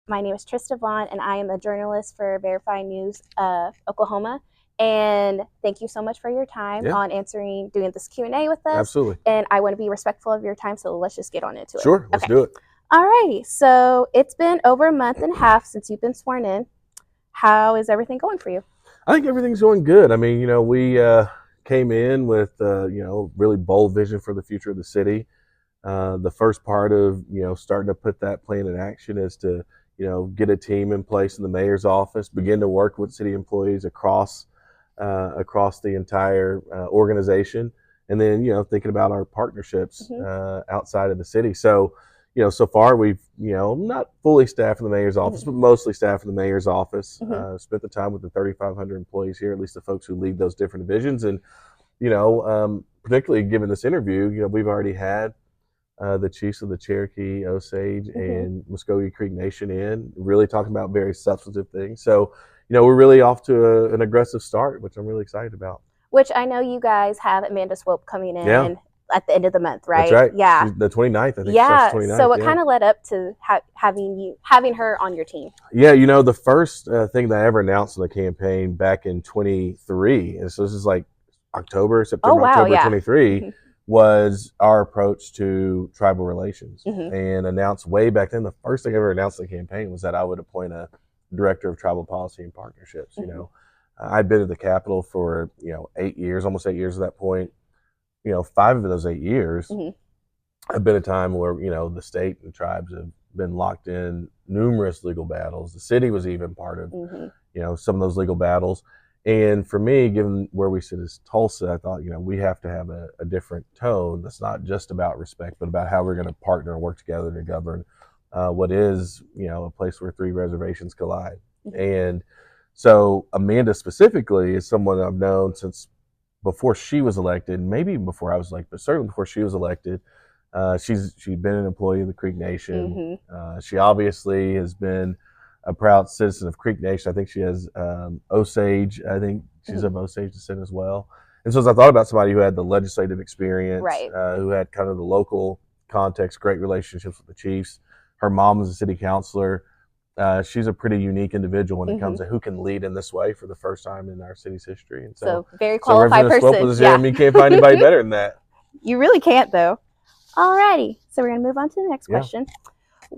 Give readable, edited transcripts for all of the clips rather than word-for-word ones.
My name is Trista Vaughn, and I am a journalist for Verify News Oklahoma. And thank you so much for your time Yeah, on doing this Q&A with us. absolutely. And I want to be respectful of your time, so let's just get on into it. Sure, let's do it. Alrighty, so it's been over a month and a half since you've been sworn in. How is everything going for you? I think everything's going good. I mean, we came in with, really bold vision for the future of the city. The first part of, starting to put that plan in action is to, get a team in place in the mayor's office, begin to work with city employees across the entire organization, and then, thinking about our partnerships outside of the city. So, so far we've, not fully staffed in the mayor's office, but mostly staffed in the mayor's office. Spent the time with the 3,500 employees here, at least the folks who lead those different divisions. And, particularly given this interview, we've already had the chiefs of the Cherokee, Osage, and Muskogee Creek Nation in, really talking about very substantive things. So, we're really off to an aggressive start, which I'm really excited about. Which I know you guys have Amanda Swope coming in at the end of the month, right? That's right. Yeah. She's the 29th, I think. Yeah. Starts 29th, so what kind of led up to having her on your team? Yeah, the first thing that I ever announced in the campaign back in 23, and so this is like September, October 23, was our approach to tribal relations. And announced way back then, the first thing I ever announced in the campaign was that I would appoint a director of tribal policy and partnerships. I'd been at the Capitol for 8 years, almost 8 years at that point. 5 of those 8 years have been a time where the state and tribes have been locked in numerous legal battles. The city was even part of some of those legal battles. And for me, given where we sit as Tulsa, I thought, we have to have a different tone that's not just about respect, but about how we're going to partner and work together to govern what is, a place where 3 reservations collide. And so Amanda specifically is someone I've known since before she was elected, maybe even before I was elected, but certainly before she was elected. She'd been an employee of the Creek Nation. She obviously has been a proud citizen of Creek Nation. I think she has Osage. I think she's of Osage descent as well. And so as I thought about somebody who had the legislative experience, who had kind of the local context, great relationships with the chiefs. Her mom was a city councilor. She's a pretty unique individual when it comes to who can lead in this way for the first time in our city's history. And so very qualified person. I mean, can't find anybody better than that. You really can't, though. Alrighty, so we're going to move on to the next question.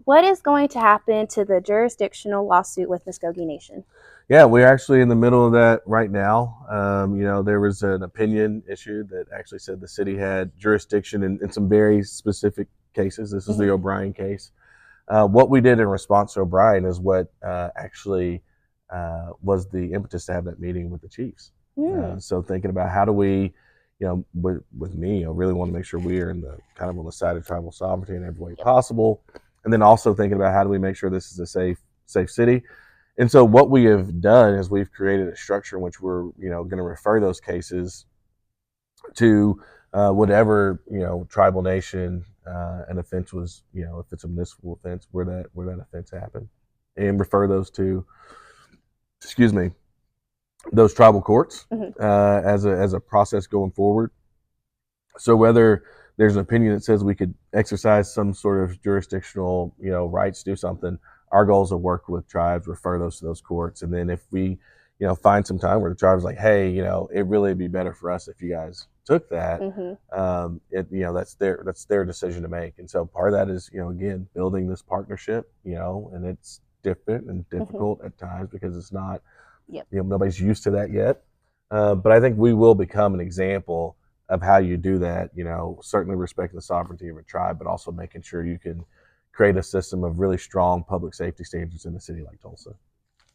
What is going to happen to the jurisdictional lawsuit with Muskogee Nation? Yeah, we're actually in the middle of that right now. There was an opinion issued that actually said the city had jurisdiction in some very specific cases. This is the O'Brien case. What we did in response to O'Brien is what actually was the impetus to have that meeting with the chiefs. So thinking about how do we, with me, I really want to make sure we are in the kind of on the side of tribal sovereignty in every way possible. And then also thinking about how do we make sure this is a safe city. And so what we have done is we've created a structure in which we're, going to refer those cases to whatever, tribal nation an offense was, if it's a municipal offense, where that offense happened, and refer those to, those tribal courts as a process going forward. So whether there's an opinion that says we could exercise some sort of jurisdictional, rights to do something, our goal is to work with tribes, refer those to those courts, and then if we, find some time where the tribe's like, hey, it really would be better for us if you guys took that. That's their decision to make. And so part of that is, again, building this partnership, and it's different and difficult at times because it's not, nobody's used to that yet. But I think we will become an example of how you do that, certainly respecting the sovereignty of a tribe, but also making sure you can create a system of really strong public safety standards in a city like Tulsa.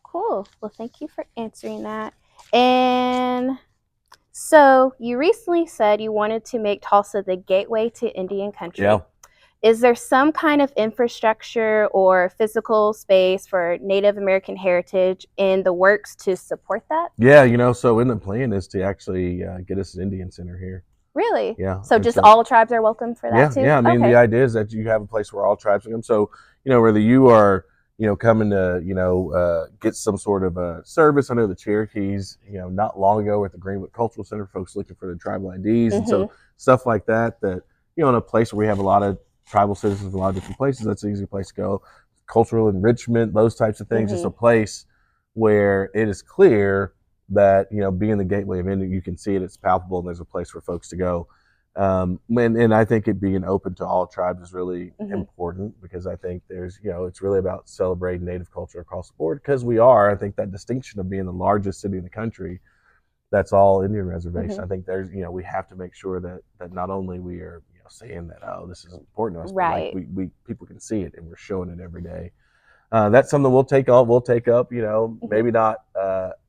Cool. Well, thank you for answering that. And so you recently said you wanted to make Tulsa the gateway to Indian country. Yeah. Is there some kind of infrastructure or physical space for Native American heritage in the works to support that? Yeah, so in the plan is to actually get us an Indian center here. Really? Yeah. So just all tribes are welcome for that too? Yeah. I mean, the idea is that you have a place where all tribes come. So, whether you are, coming to, get some sort of a service. I know the Cherokees, not long ago at the Greenwood Cultural Center, folks looking for the tribal IDs. And so stuff like that, in a place where we have a lot of tribal citizens in a lot of different places, that's an easy place to go. cultural enrichment, those types of things. Just a place where it is clear that, being the gateway of India, you can see it, it's palpable, and there's a place for folks to go. And I think it being open to all tribes is really important, because I think there's, it's really about celebrating Native culture across the board, because I think that distinction of being the largest city in the country that's all Indian reservation. I think there's, we have to make sure that not only we are, saying that, oh, this is important to us, but like we people can see it and we're showing it every day. That's something we'll take up, maybe not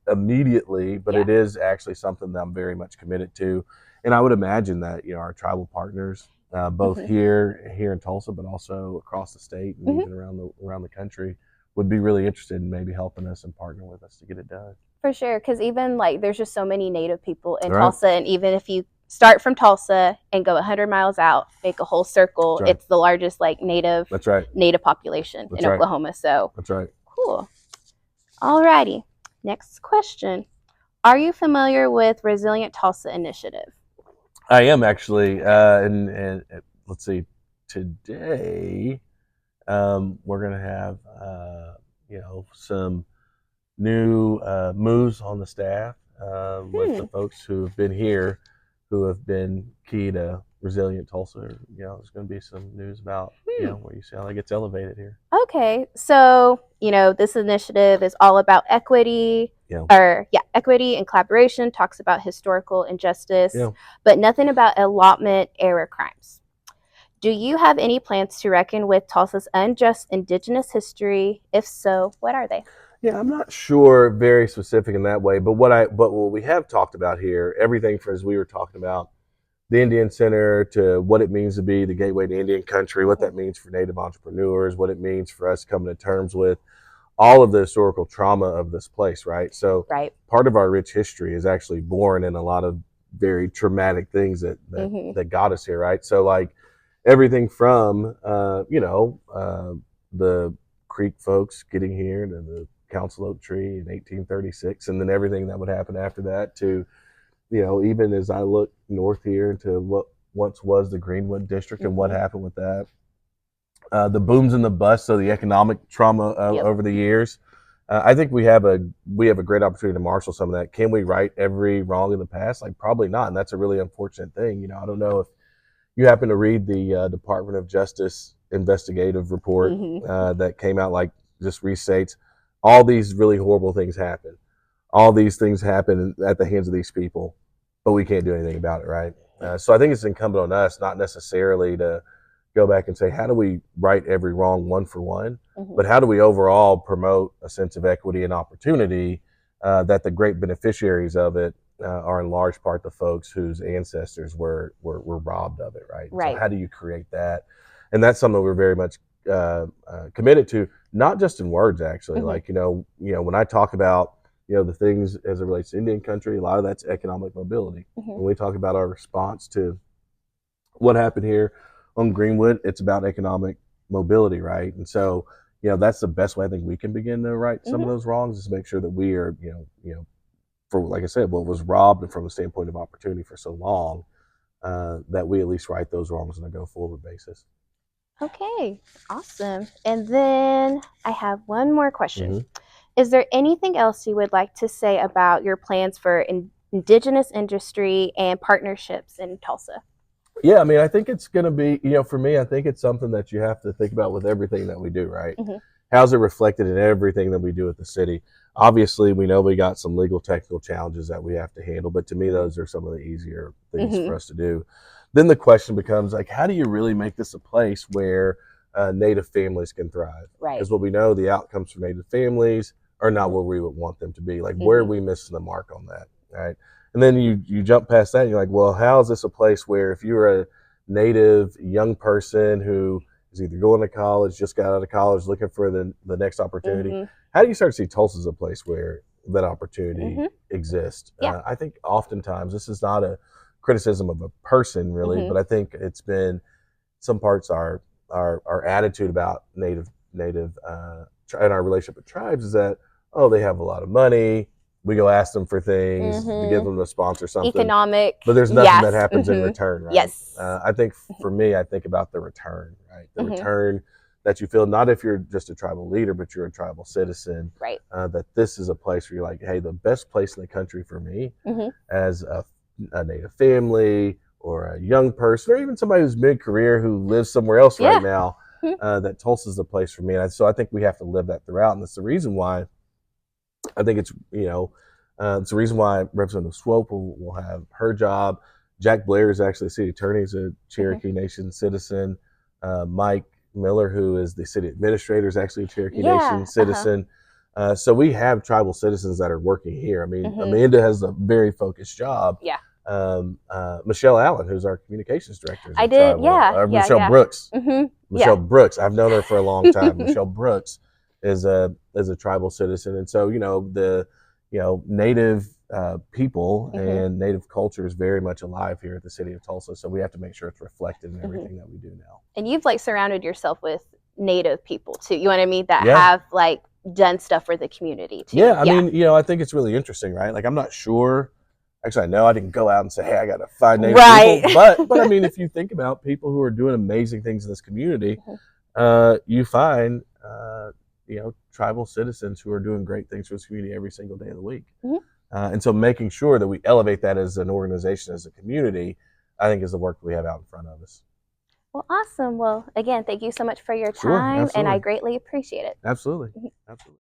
immediately, but it is actually something that I'm very much committed to. And I would imagine that, our tribal partners, both here in Tulsa, but also across the state and even around the country, would be really interested in maybe helping us and partnering with us to get it done. For sure, because even like there's just so many Native people in Tulsa, and even if you start from Tulsa and go 100 miles out, make a whole circle, it's the largest like Native population in Oklahoma. So that's right. Cool. Alrighty. Next question. Are you familiar with Resilient Tulsa Initiative? I am actually, and let's see, today we're gonna have some new moves on the staff with the folks who have been here, who have been key to Resilient Tulsa. There's going to be some news about where you see how that gets elevated here. Okay, so this initiative is all about equity, equity and collaboration. Talks about historical injustice, but nothing about allotment era crimes. Do you have any plans to reckon with Tulsa's unjust Indigenous history? If so, what are they? Yeah, I'm not sure very specific in that way, but what we have talked about here, everything from, as we were talking about, the Indian Center, to what it means to be the gateway to Indian country, what that means for Native entrepreneurs, what it means for us coming to terms with all of the historical trauma of this place, right? So part of our rich history is actually born in a lot of very traumatic things that got us here, right? So like everything from, the Creek folks getting here to the Council Oak Tree in 1836, and then everything that would happen after that, to, even as I look north here into what once was the Greenwood District and what happened with that, the booms and the busts, so the economic trauma over the years. I think we have a great opportunity to marshal some of that. Can we right every wrong in the past? Like, probably not, and that's a really unfortunate thing. I don't know if you happen to read the Department of Justice investigative report that came out, like, just restates all these really horrible things happen. All these things happen at the hands of these people, but we can't do anything about it, right? So I think it's incumbent on us, not necessarily to go back and say, how do we right every wrong one for one, but how do we overall promote a sense of equity and opportunity that the great beneficiaries of it are in large part the folks whose ancestors were robbed of it, right? So how do you create that? And that's something we're very much committed to, not just in words, actually. Like, when I talk about, the things as it relates to Indian country, a lot of that's economic mobility. When we talk about our response to what happened here on Greenwood, it's about economic mobility, right? And so, that's the best way I think we can begin to right some of those wrongs, is to make sure that we are, for, like I said, what was robbed from the standpoint of opportunity for so long, that we at least right those wrongs on a go-forward basis. Okay, awesome. And then I have one more question. Is there anything else you would like to say about your plans for Indigenous industry and partnerships in Tulsa? Yeah, I mean, I think it's going to be, for me, I think it's something that you have to think about with everything that we do, right? How's it reflected in everything that we do at the city? Obviously, we know we got some legal technical challenges that we have to handle, but to me, those are some of the easier things for us to do. Then the question becomes, like, how do you really make this a place where Native families can thrive? Because what we know, the outcomes for Native families are not where we would want them to be. Like, where are we missing the mark on that, right? And then you jump past that and you're like, well, how is this a place where, if you're a Native young person who is either going to college, just got out of college, looking for the next opportunity, how do you start to see Tulsa as a place where that opportunity exists? I think oftentimes, this is not a criticism of a person really, but I think it's been some parts our attitude about Native and our relationship with tribes is that, oh, they have a lot of money, we go ask them for things to give them to sponsor something, economic, but there's nothing that happens in return, right? Yes. I think for me, I think about the return, right? The return that you feel, not if you're just a tribal leader, but you're a tribal citizen, right? That this is a place where you're like, hey, the best place in the country for me as a Native family or a young person or even somebody who's mid-career who lives somewhere else right now, that Tulsa's the place for me. And so I think we have to live that throughout. And that's the reason why I think it's, it's the reason why Representative Swope will have her job. Jack Blair is actually city attorney, is a Cherokee Nation citizen. Mike Miller, who is the city administrator, is actually a Cherokee Nation citizen. So we have tribal citizens that are working here. I mean, Amanda has a very focused job. Yeah. Michelle Allen, who's our communications director, is Michelle Brooks. Michelle Brooks. I've known her for a long time. Michelle Brooks is a tribal citizen, and so the Native people and Native culture is very much alive here at the city of Tulsa. So we have to make sure it's reflected in everything that we do now. And you've surrounded yourself with Native people too. You know what I mean? That have done stuff for the community too. Yeah, I mean, I think it's really interesting, right? Like, I'm not sure. Actually, I know I didn't go out and say, hey, I got to find Native people. But I mean, if you think about people who are doing amazing things in this community, you find, tribal citizens who are doing great things for this community every single day of the week. And so making sure that we elevate that as an organization, as a community, I think is the work that we have out in front of us. Well, awesome. Well, again, thank you so much for your time, and I greatly appreciate it. Absolutely. Absolutely.